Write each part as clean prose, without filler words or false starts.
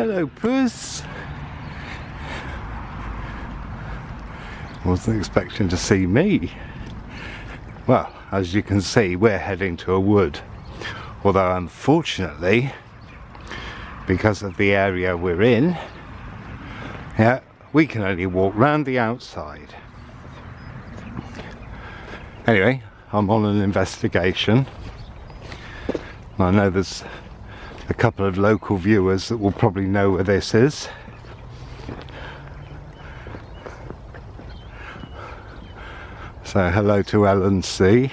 Hello, Puss. Wasn't expecting to see me. Well, as you can see, we're heading to a wood. Although, unfortunately, because of the area we're in, yeah, we can only walk round the outside. Anyway, I'm on an investigation. I know there's a couple of local viewers that will probably know where this is. So hello to L&C.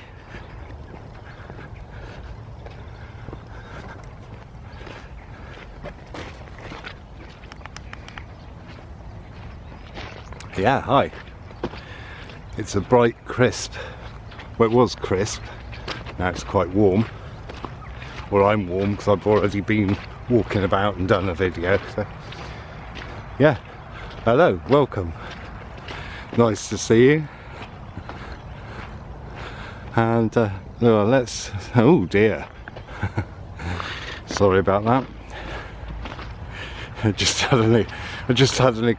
Yeah, hi. It's a bright, crisp, well, it was crisp, now it's quite warm. Well, I'm warm because I've already been walking about and done a video, so yeah, hello, welcome, nice to see you. And well, let's, oh dear, sorry about that. I just had an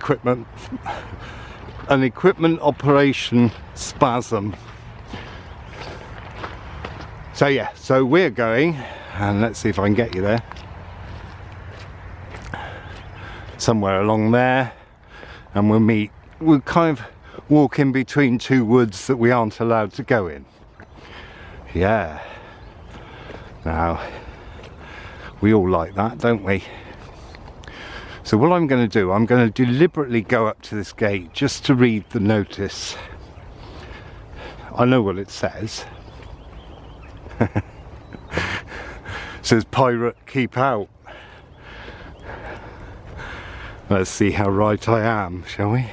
equipment operation spasm. So yeah, so we're going, and let's see if I can get you there. Somewhere along there, and we'll kind of walk in between two woods that we aren't allowed to go in. Yeah. Now, we all like that, don't we? So what I'm going to do, I'm going to deliberately go up to this gate just to read the notice. I know what it says. It says pirate keep out. Let's see how right I am, shall we?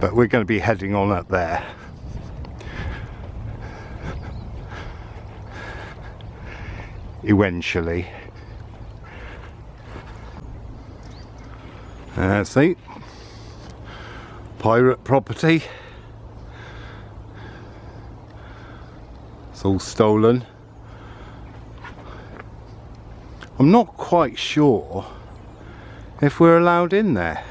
But we're going to be heading on up there. Eventually. See, pirate property. It's all stolen. I'm not quite sure if we're allowed in there.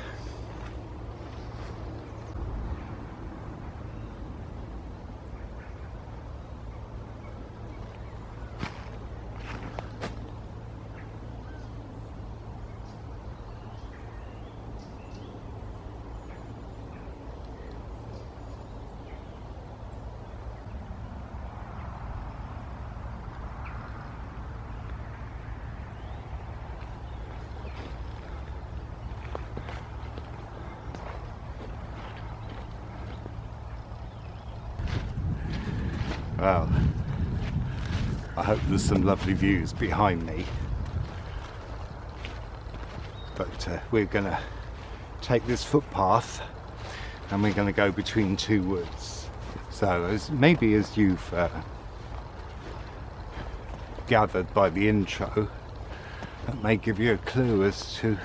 Well, I hope there's some lovely views behind me, but we're going to take this footpath and we're going to go between two woods. So maybe as you've gathered by the intro, that may give you a clue as to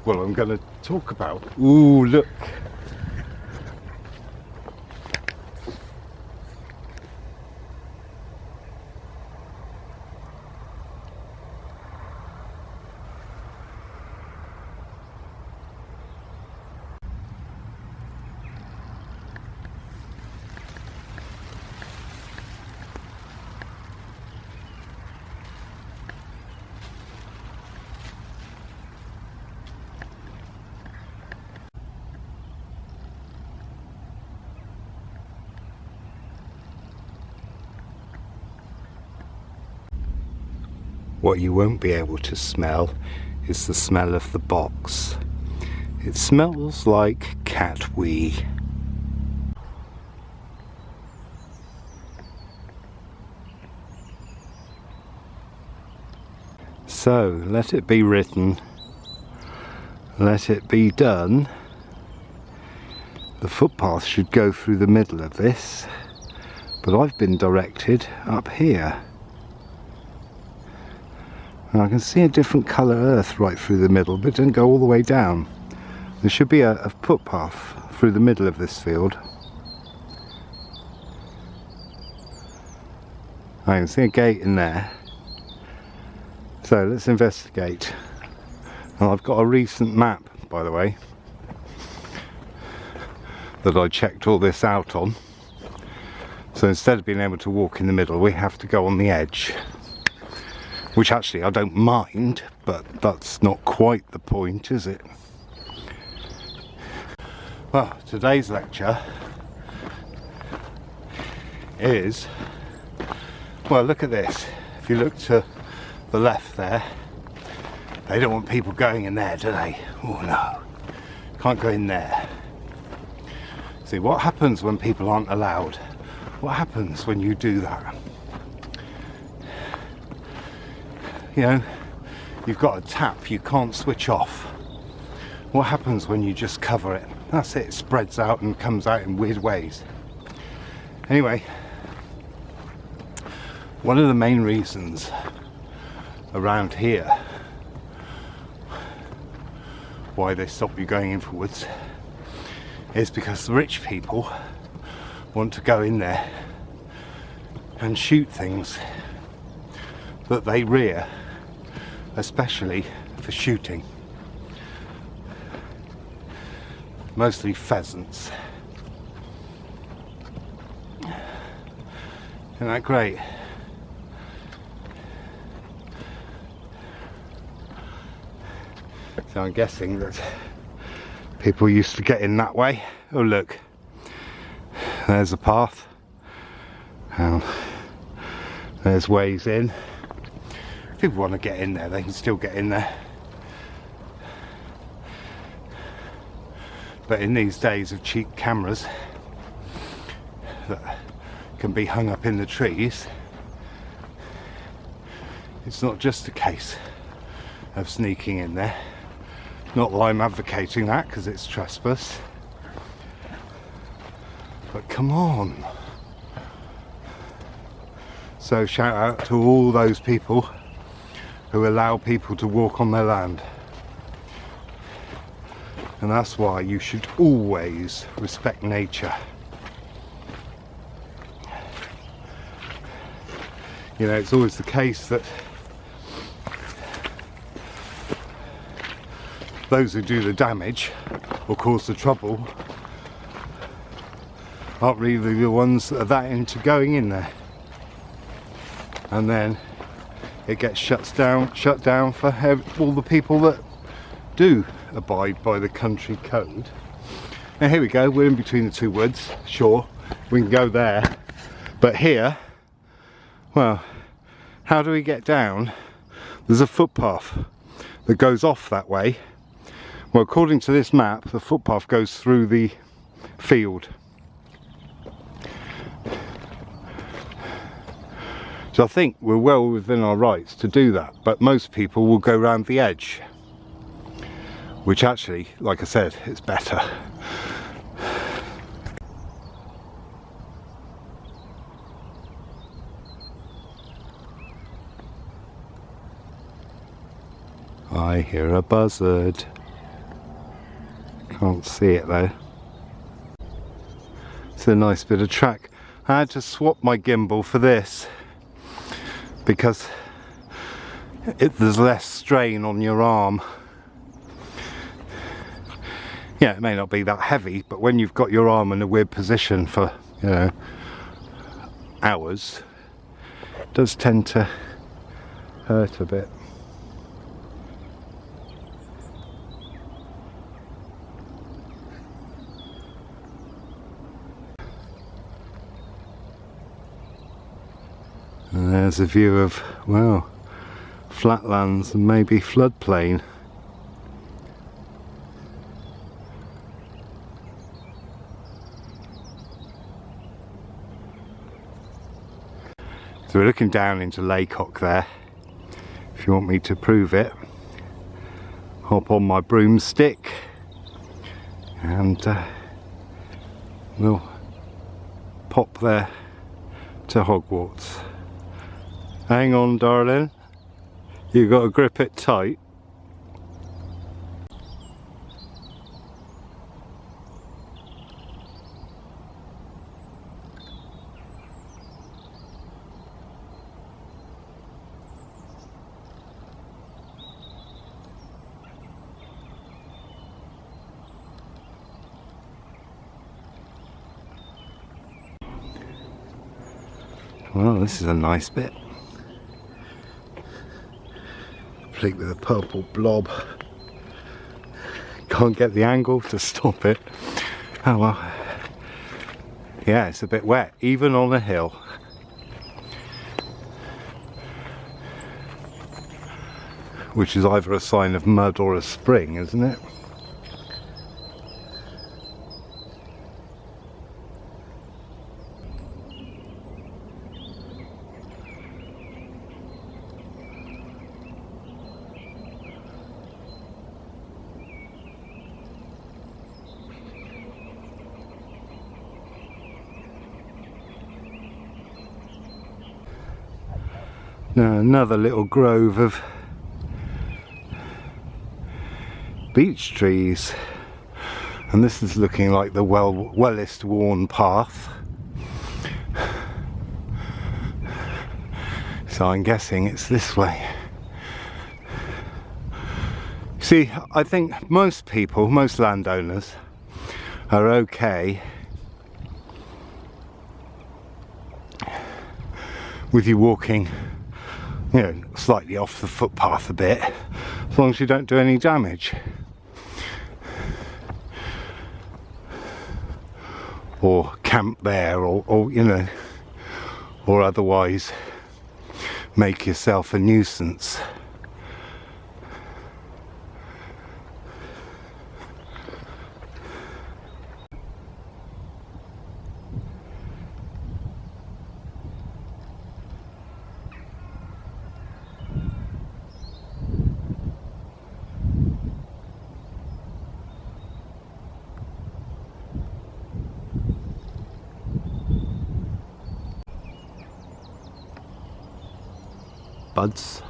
what I'm going to talk about. Ooh, look! What you won't be able to smell is the smell of the box. It smells like cat wee. So, let it be written, let it be done. The footpath should go through the middle of this, but I've been directed up here. And I can see a different colour earth right through the middle, but it didn't go all the way down. There should be a footpath through the middle of this field. I can see a gate in there. So let's investigate. And I've got a recent map, by the way, that I checked all this out on. So instead of being able to walk in the middle, we have to go on the edge. Which actually I don't mind, but that's not quite the point, is it? Well, today's lecture is, well, look at this. If you look to the left there, they don't want people going in there, do they? Oh no, can't go in there. See, what happens when people aren't allowed? What happens when you do that? You know, you've got a tap you can't switch off. What happens when you just cover it? That's it, it spreads out and comes out in weird ways. Anyway, one of the main reasons around here why they stop you going in forwards is because the rich people want to go in there and shoot things that they rear, especially for shooting. Mostly pheasants. Isn't that great? So I'm guessing that people used to get in that way. Oh look, there's a path. And there's ways in. If people want to get in there, they can still get in there. But in these days of cheap cameras that can be hung up in the trees, it's not just a case of sneaking in there. Not that I'm advocating that, because it's trespass. But come on. So shout out to all those people who allow people to walk on their land. And that's why you should always respect nature. You know, it's always the case that those who do the damage or cause the trouble aren't really the ones that are that into going in there. And then it gets shut down for all the people that do abide by the country code. Now here we go, we're in between the two woods. Sure, we can go there, but here, well, how do we get down? There's a footpath that goes off that way. Well, according to this map, the footpath goes through the field. So I think we're well within our rights to do that, but most people will go round the edge, which actually, like I said, it's better. I hear a buzzard. Can't see it though. It's a nice bit of track. I had to swap my gimbal for this because there's less strain on your arm. Yeah, it may not be that heavy, but when you've got your arm in a weird position for, you know, hours, it does tend to hurt a bit. And there's a view of, well, flatlands and maybe floodplain. So we're looking down into Laycock there. If you want me to prove it, hop on my broomstick and we'll pop there to Hogwarts. Hang on, darling, you've got to grip it tight. Well, this is a nice bit. Complete with a purple blob. Can't get the angle to stop it. Oh well. Yeah, it's a bit wet, even on a hill. Which is either a sign of mud or a spring, isn't it? Now another little grove of beech trees, and this is looking like the wellest worn path, so I'm guessing it's this way. See, I think most people, most landowners are okay with you walking, you know, slightly off the footpath a bit, as long as you don't do any damage. Or camp there, or you know, or otherwise make yourself a nuisance. Buds.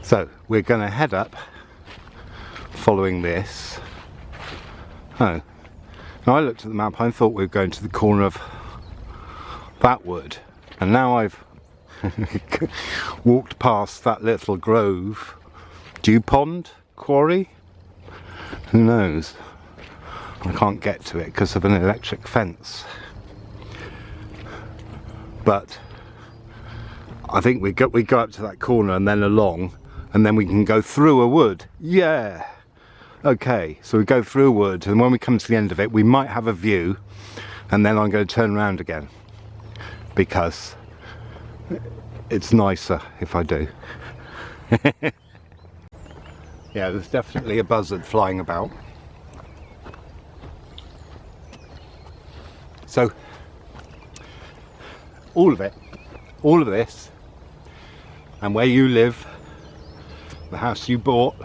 So we're going to head up following this. Oh, now I looked at the map, I thought we were going to the corner of that wood, and now I've walked past that little grove. Dew pond quarry? Who knows? I can't get to it because of an electric fence. But I think we go up to that corner and then along, and then we can go through a wood. Yeah. Okay, so we go through a wood, and when we come to the end of it, we might have a view, and then I'm going to turn around again because it's nicer if I do. Yeah, there's definitely a buzzard flying about. So all of it, all of this, and where you live, the house you bought,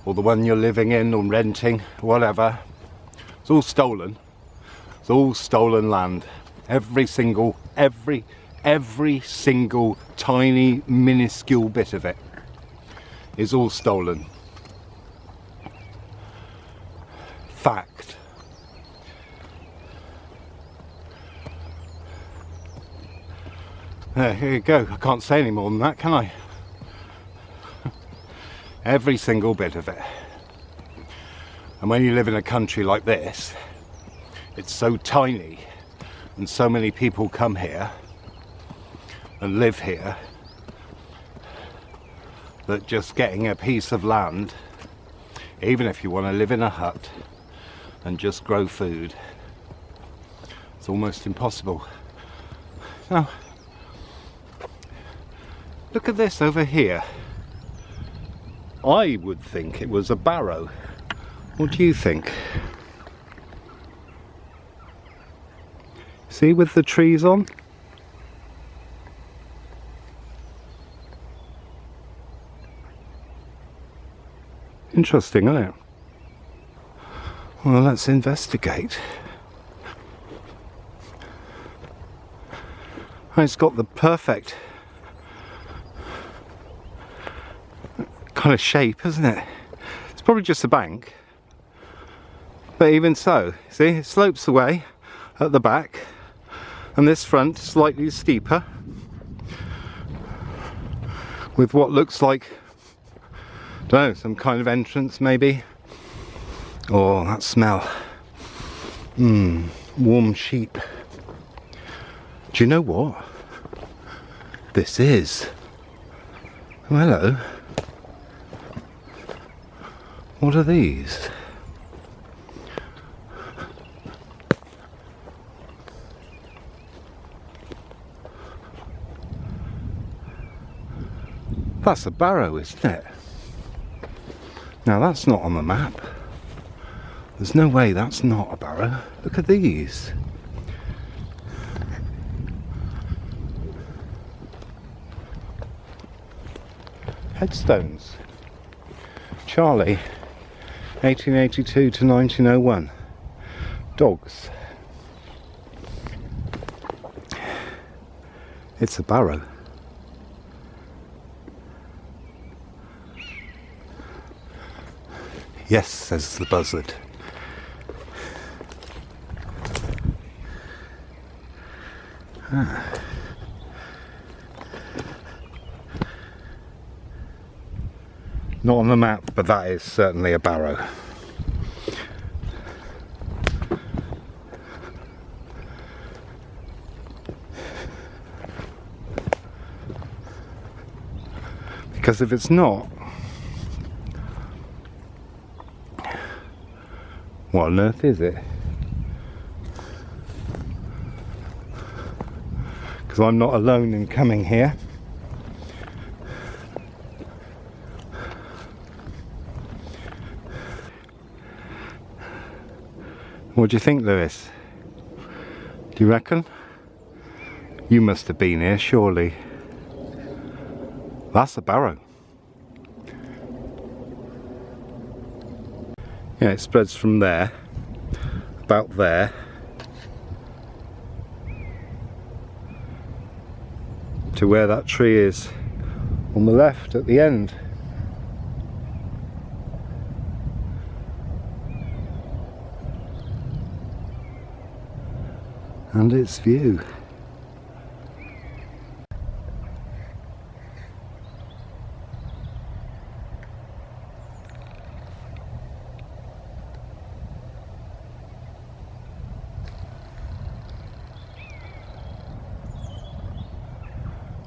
or the one you're living in or renting, whatever, it's all stolen. It's all stolen land. Every single tiny minuscule bit of it is all stolen. Fact. Here you go. I can't say any more than that, can I? Every single bit of it. And when you live in a country like this, it's so tiny and so many people come here and live here that just getting a piece of land, even if you want to live in a hut and just grow food, it's almost impossible. Now, look at this over here. I would think it was a barrow. What do you think? See, with the trees on? Interesting, isn't it? Well, let's investigate. It's got the perfect kind of shape, isn't it? It's probably just a bank, but even so, see, it slopes away at the back, and this front slightly steeper, with what looks like, I don't know, some kind of entrance maybe. Oh, that smell. warm sheep. Do you know what this is? Oh, hello. What are these? That's a barrow, isn't it? Now that's not on the map. There's no way that's not a barrow. Look at these. Headstones. Charlie, 1882 to 1901. Dogs. It's a barrow. Yes, says the buzzard. Ah. Not on the map, but that is certainly a barrow. Because if it's not, what on earth is it? Because I'm not alone in coming here. What do you think, Lewis? Do you reckon? You must have been here, surely. That's a barrow. Yeah, it spreads from there, about there, to where that tree is on the left at the end. And its view.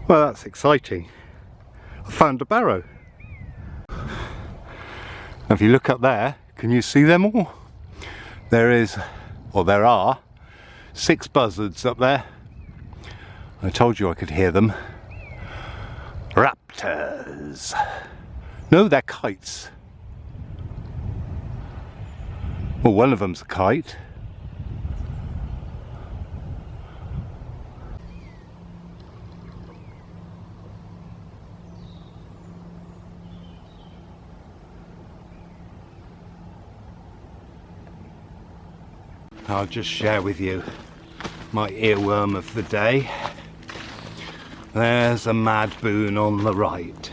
Well, that's exciting. I found a barrow. If you look up there, can you see them all? There is, or there are, 6 buzzards up there. I told you I could hear them. Raptors. No, they're kites. Well, one of them's a kite. I'll just share with you my earworm of the day. There's a mad boon on the right.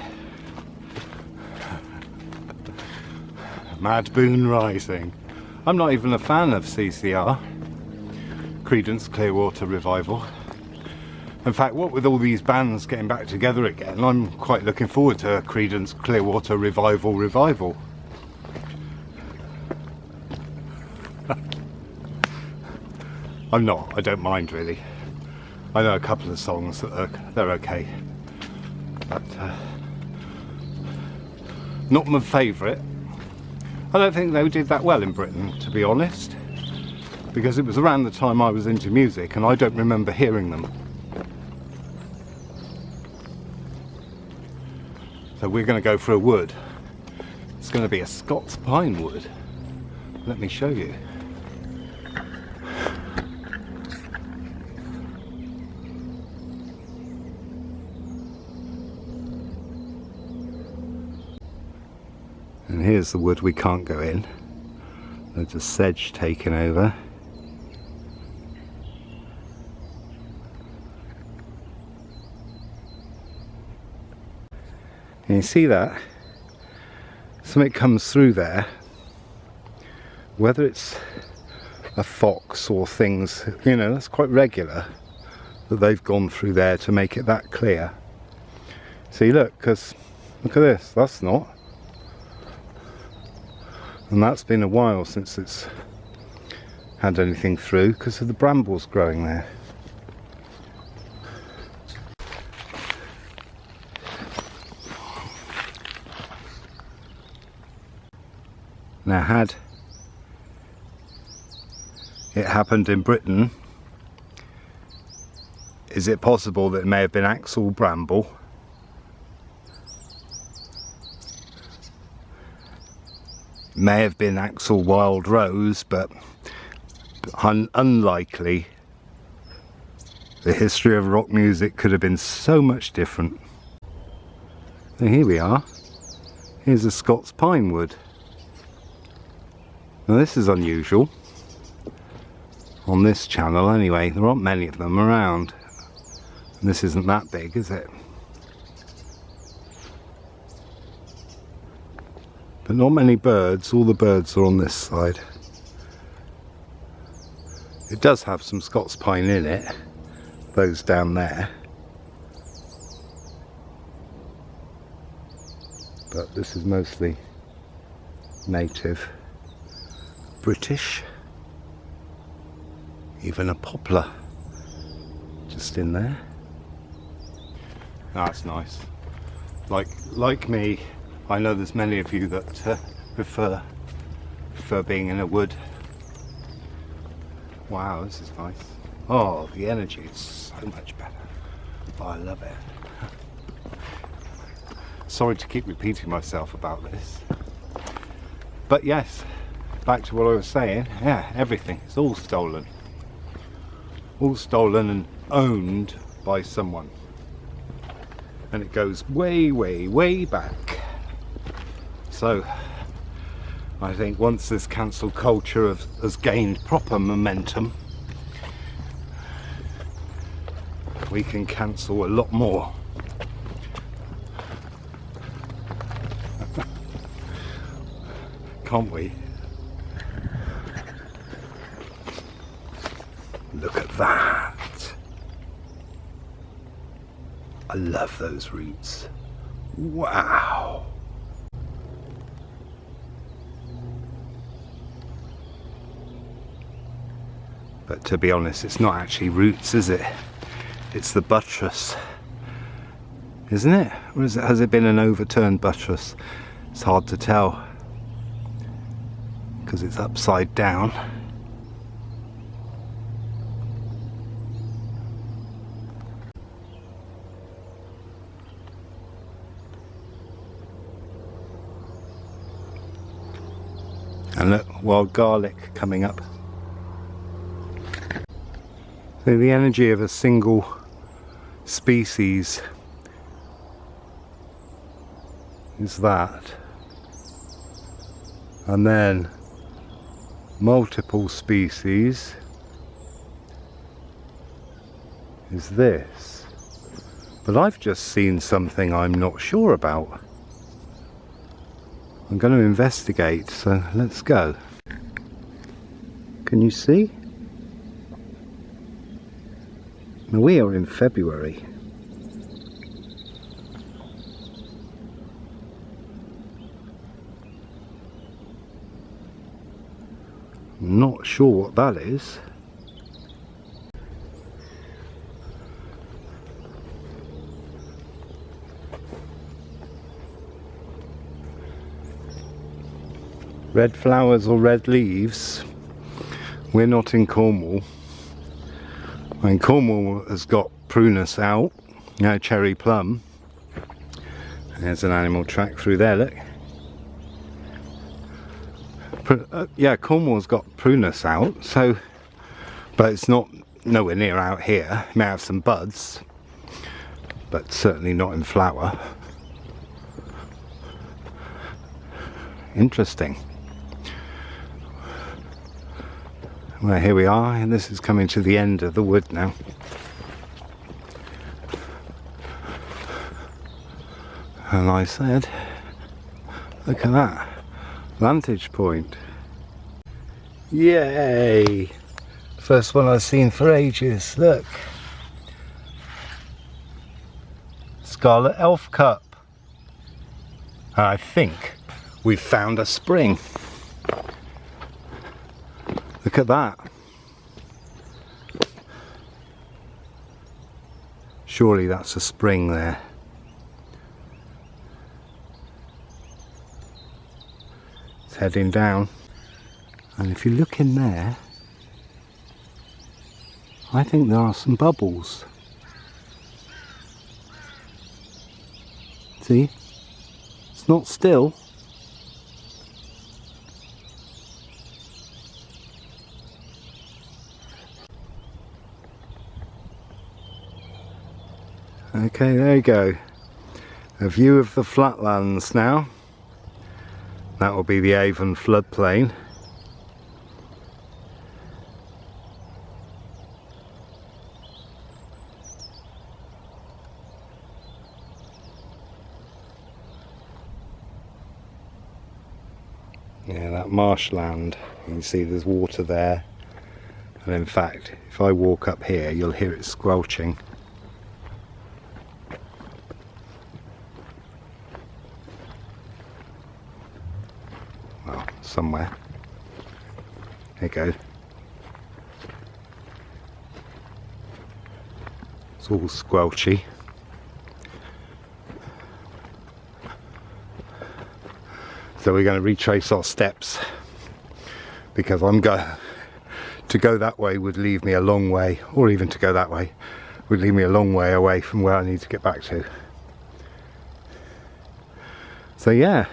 Mad Boon Rising. I'm not even a fan of CCR, Creedence Clearwater Revival. In fact, what with all these bands getting back together again, I'm quite looking forward to a Creedence Clearwater Revival. I'm not, I don't mind really. I know a couple of songs that they're okay. But not my favourite. I don't think they did that well in Britain, to be honest. Because it was around the time I was into music and I don't remember hearing them. So we're going to go for a wood. It's going to be a Scots pine wood. Let me show you. And here's the wood we can't go in. There's a sedge taken over. And you see that? Something comes through there. Whether it's a fox or things, you know, that's quite regular that they've gone through there to make it that clear. See, look, because look at this, that's not. And that's been a while since it's had anything through because of the brambles growing there. Now, had it happened in Britain, is it possible that it may have been axle bramble? May have been axle wild rose, but unlikely. The history of rock music could have been so much different. And here we are. Here's a Scots pine wood. Now this is unusual. On this channel anyway, there aren't many of them around. And this isn't that big, is it? But not many birds, all the birds are on this side. It does have some Scots pine in it, those down there. But this is mostly native. British. Even a poplar just in there. That's nice. Like me, I know there's many of you that prefer being in a wood. Wow, this is nice. Oh, the energy is so much better. Oh, I love it. Sorry to keep repeating myself about this. But yes, back to what I was saying. Yeah, everything. It's all stolen. All stolen and owned by someone. And it goes way, way, way back. So, I think once this cancel culture has gained proper momentum, we can cancel a lot more. Can't we? Look at that. I love those roots. Wow. But to be honest, it's not actually roots, is it? It's the buttress. Isn't it? Or has it been an overturned buttress? It's hard to tell because it's upside down. And look, wild garlic coming up. So the energy of a single species is that, and then multiple species is this. But I've just seen something I'm not sure about. I'm going to investigate, so let's go. Can you see? Now we are in February. I'm not sure what that is. Red flowers or red leaves. We're not in Cornwall. I mean, Cornwall has got prunus out, cherry plum. There's an animal track through there, look. Yeah, Cornwall's got prunus out, so, but it's not nowhere near out here. It may have some buds, but certainly not in flower. Interesting. Well, here we are, and this is coming to the end of the wood now. And I said, look at that vantage point. Yay! First one I've seen for ages. Look, Scarlet Elf Cup. I think we've found a spring. Look at that. Surely that's a spring there. It's heading down. And if you look in there, I think there are some bubbles. See? It's not still. Okay, there you go. A view of the flatlands now. That will be the Avon floodplain. Yeah, that marshland. You can see there's water there. And in fact, if I walk up here, you'll hear it squelching. Well, somewhere. There you go. It's all squelchy. So we're going to retrace our steps, because to go that way would leave me a long way, or even to go that way would leave me a long way away from where I need to get back to. So yeah.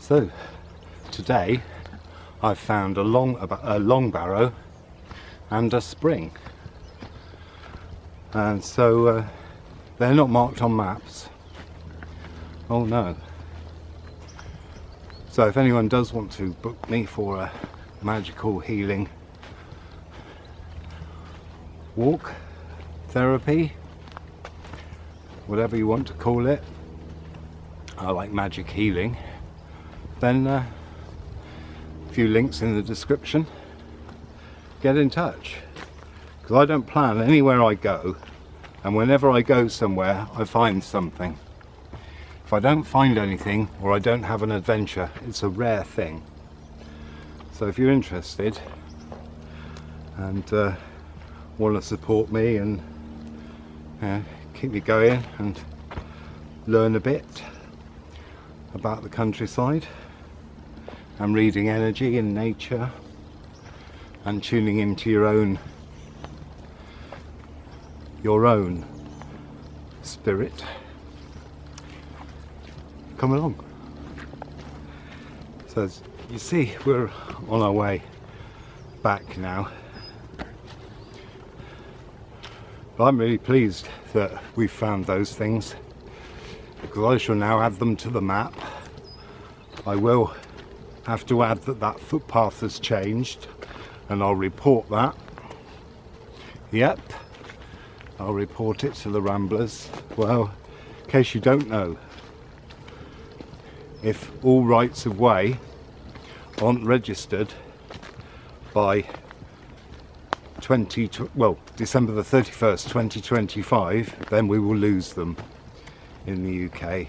So today I've found a long barrow and a spring, and so they're not marked on maps. Oh no. So if anyone does want to book me for a magical healing walk, therapy, whatever you want to call it, I like magic healing, then a few links in the description. Get in touch, because I don't plan anywhere I go, and whenever I go somewhere I find something. If I don't find anything, or I don't have an adventure, it's a rare thing. So if you're interested and want to support me and keep me going and learn a bit about the countryside, and reading energy in nature and tuning into your own spirit, come along. So as you see, we're on our way back now, but I'm really pleased that we've found those things, because I shall now add them to the map. I will have to add that footpath has changed, and I'll report that. Yep, I'll report it to the Ramblers. Well, in case you don't know, if all rights of way aren't registered by December the 31st 2025, then we will lose them in the UK.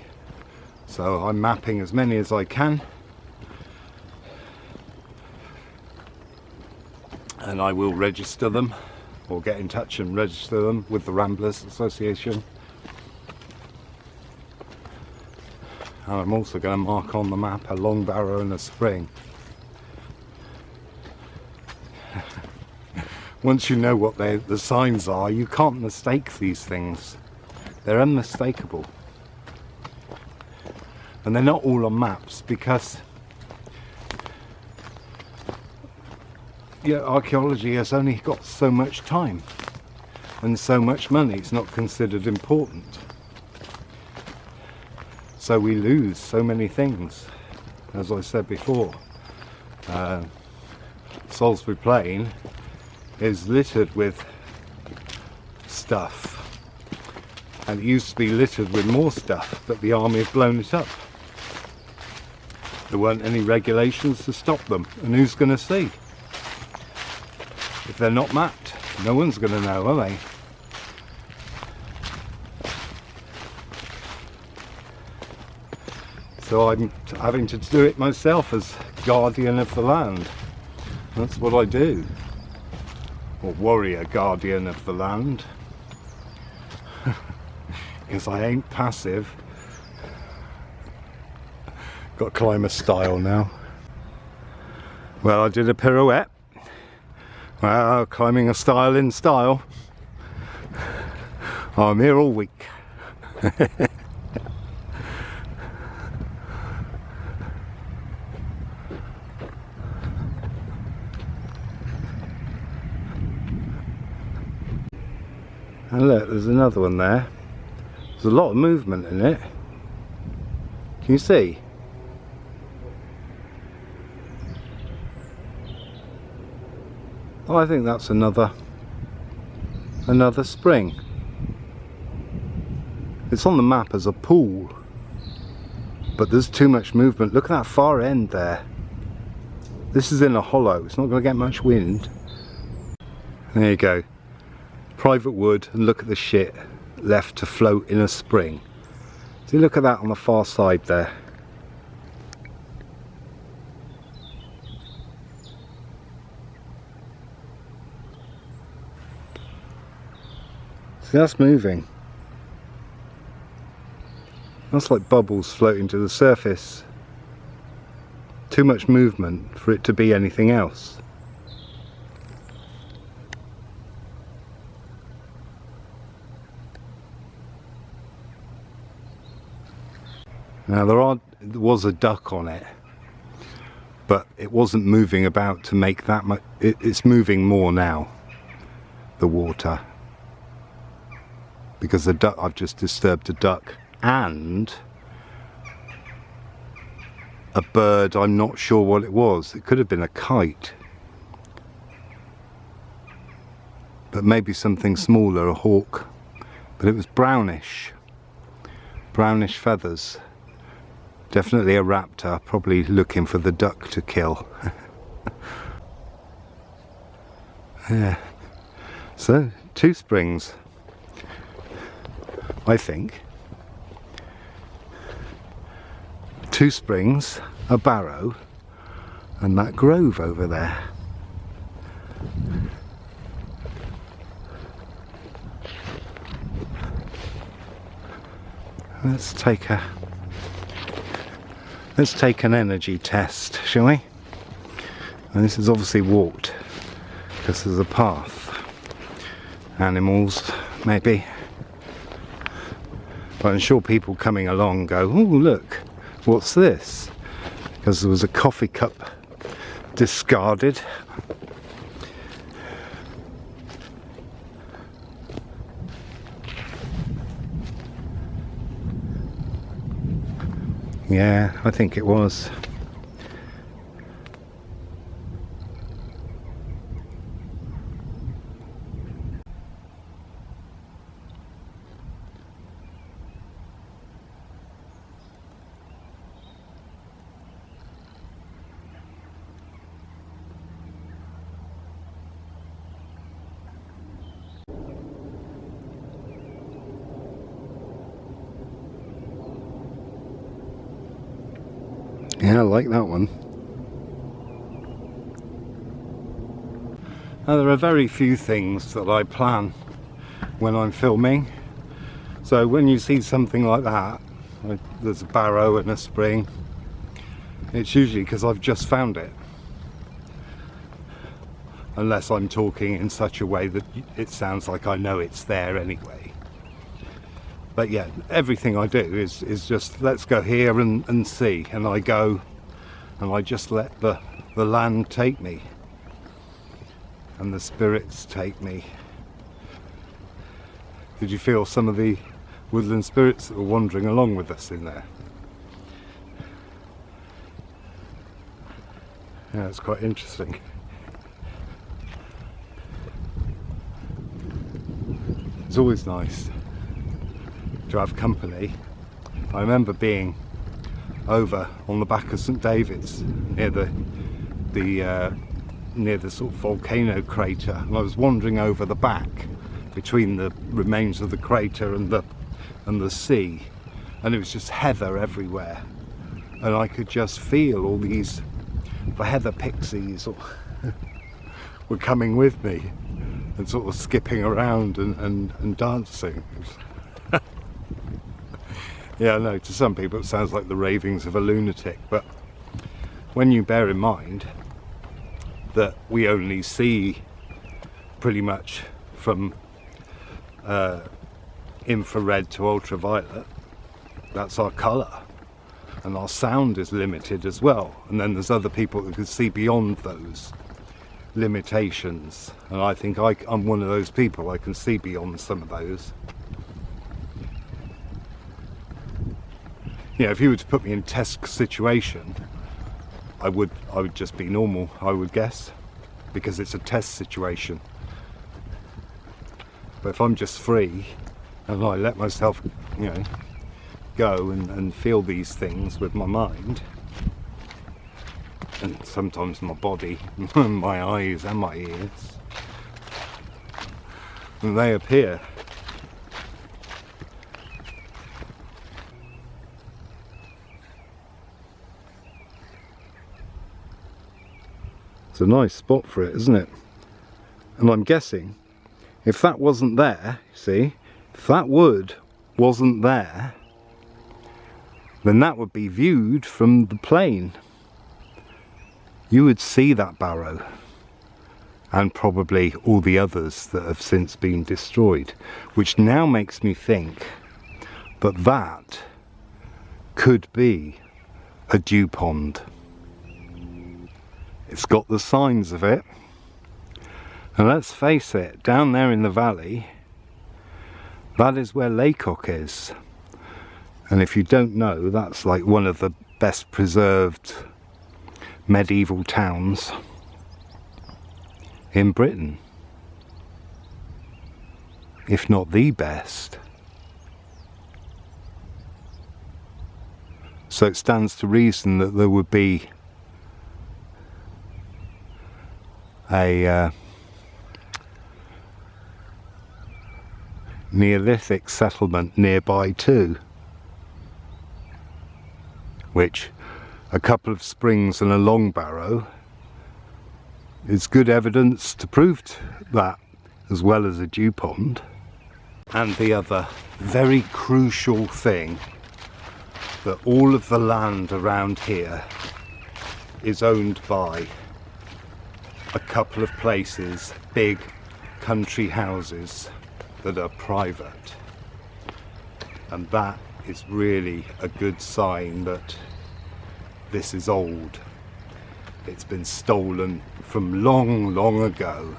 So I'm mapping as many as I can, and I will register them, or get in touch and register them with the Ramblers Association. And I'm also going to mark on the map a long barrow and a spring. Once you know what the signs are, you can't mistake these things. They're unmistakable. And they're not all on maps, because archaeology has only got so much time and so much money. It's not considered important. So we lose so many things. As I said before, Salisbury Plain is littered with stuff, and it used to be littered with more stuff, but the army have blown it up. There weren't any regulations to stop them, and who's going to see? If they're not mapped, no one's going to know, are they? So I'm having to do it myself as guardian of the land. That's what I do. Or warrior guardian of the land. Because I ain't passive. Got climber style now. Well, I did a pirouette. Well, climbing a style in style. I'm here all week. And look, there's another one there. There's a lot of movement in it. Can you see? Oh, I think that's another spring. It's on the map as a pool, but there's too much movement. Look at that far end there. This is in a hollow. It's not going to get much wind. There you go. Private wood, and look at the shit left to float in a spring. See, look at that on the far side there. See, that's moving. That's like bubbles floating to the surface. Too much movement for it to be anything else. Now there was a duck on it, but it wasn't moving about to make that much. It's moving more now, the water, because the duck, I've just disturbed a duck and a bird. I'm not sure what it was. It could have been a kite, but maybe something smaller, a hawk, but it was brownish feathers. Definitely a raptor, probably looking for the duck to kill. Yeah. So, 2 springs, I think. 2 springs, a barrow, and that grove over there. Let's take an energy test, shall we? And this is obviously walked because there's a path. Animals, maybe. But I'm sure people coming along go, oh look, what's this? Because there was a coffee cup discarded. Yeah, I think it was. Yeah, I like that one. Now, there are very few things that I plan when I'm filming. So when you see something like that, like there's a barrow and a spring, it's usually because I've just found it. Unless I'm talking in such a way that it sounds like I know it's there anyway. But yeah, everything I do is just, let's go here and see. And I go and I just let the land take me. And the spirits take me. Did you feel some of the woodland spirits that were wandering along with us in there? Yeah, it's quite interesting. It's always nice to have company. I remember being over on the back of St David's near the sort of volcano crater, and I was wandering over the back between the remains of the crater and the sea, and it was just heather everywhere. and I could just feel all these heather pixies were coming with me and sort of skipping around and dancing. Yeah, I know, to some people it sounds like the ravings of a lunatic, but when you bear in mind that we only see pretty much from infrared to ultraviolet, that's our colour, and our sound is limited as well, and then there's other people who can see beyond those limitations, and I think I'm one of those people. I can see beyond some of those. Yeah, if you were to put me in a test situation, I would just be normal, I would guess, because it's a test situation. But if I'm just free and I let myself, you know, go and feel these things with my mind, and sometimes my body, my eyes and my ears, and they appear. It's a nice spot for it, isn't it? And I'm guessing if that wasn't there, see, if that wood wasn't there, then that would be viewed from the plain. You would see that barrow and probably all the others that have since been destroyed, which now makes me think that that could be a dew pond. It's got the signs of it, and let's face it, down there in the valley, that is where Laycock is. And if you don't know, that's like one of the best preserved medieval towns in Britain, if not the best. So it stands to reason that there would be a Neolithic settlement nearby too, which a couple of springs and a long barrow is good evidence to prove that, as well as a dew pond. And the other very crucial thing, that all of the land around here is owned by a couple of places, big country houses that are private, and that is really a good sign that this is old. It's been stolen from long, long ago.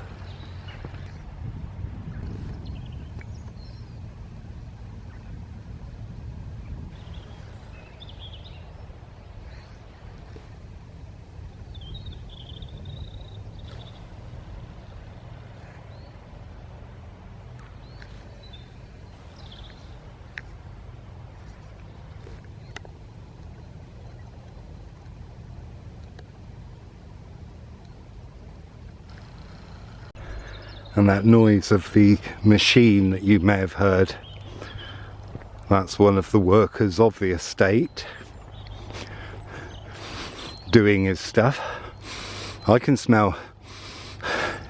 And that noise of the machine that you may have heard, that's one of the workers of the estate doing his stuff. I can smell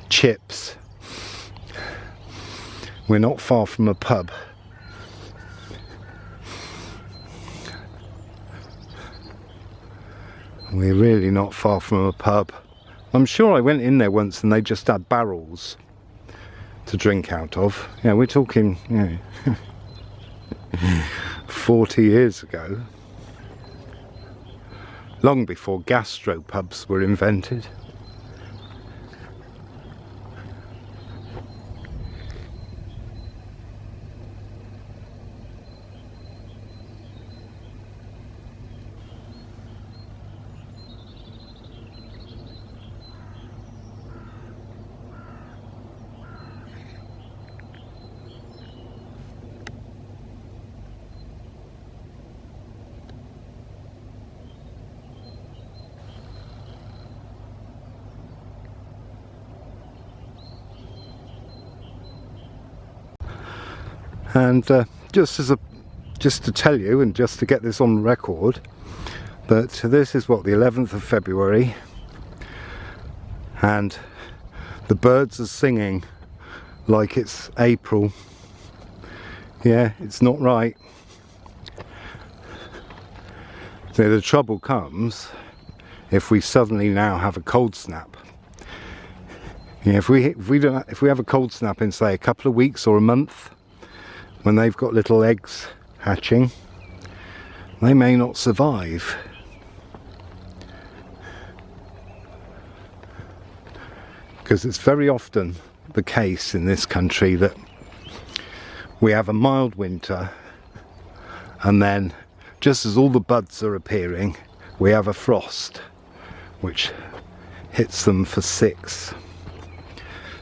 chips. We're not far from a pub. We're really not far from a pub. I'm sure I went in there once and they just had barrels to drink out of. Yeah, we're talking, you know, 40 years ago, long before gastropubs were invented. And just to tell you, and just to get this on record, But this is what, the 11th of February, and the birds are singing like it's April. Yeah, it's not right. So the trouble comes if we suddenly now have a cold snap. Yeah, if we have a cold snap in, say, a couple of weeks or a month, when they've got little eggs hatching, they may not survive. Because it's very often the case in this country that we have a mild winter, and then just as all the buds are appearing, we have a frost which hits them for 6,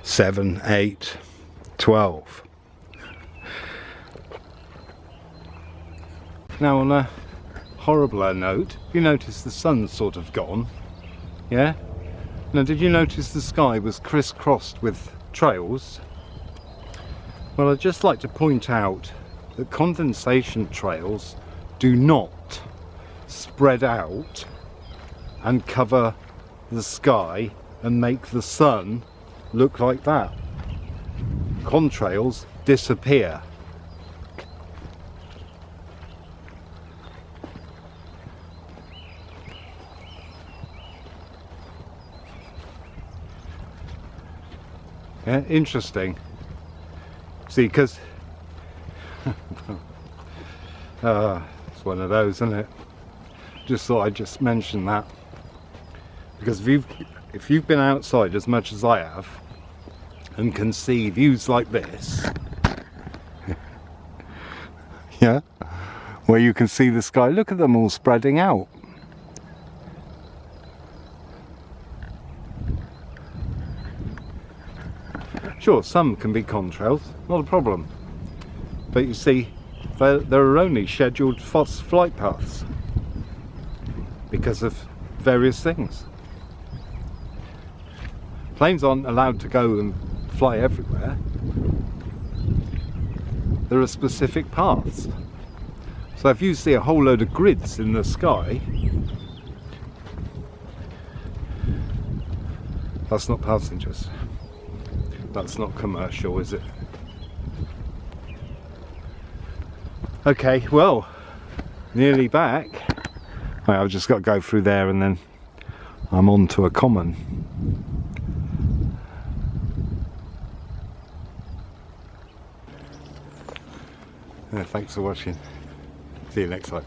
7, 8, 12. Now, on a horribler note, have you noticed the sun's sort of gone? Yeah? Now, did you notice the sky was crisscrossed with trails? Well, I'd just like to point out that condensation trails do not spread out and cover the sky and make the sun look like that. Contrails disappear. Yeah, interesting. See, because it's one of those, isn't it? Just thought I'd just mention that, because if you've been outside as much as I have and can see views like this, yeah, where you can see the sky, look at them all spreading out. Sure, some can be contrails, not a problem, but you see, there are only scheduled flight paths because of various things. Planes aren't allowed to go and fly everywhere. There are specific paths. So if you see a whole load of grids in the sky, that's not passengers. That's not commercial, is it? Okay, well, nearly back. Right, I've just got to go through there and then I'm on to a common. Thanks for watching. See you next time.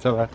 Ta-ra.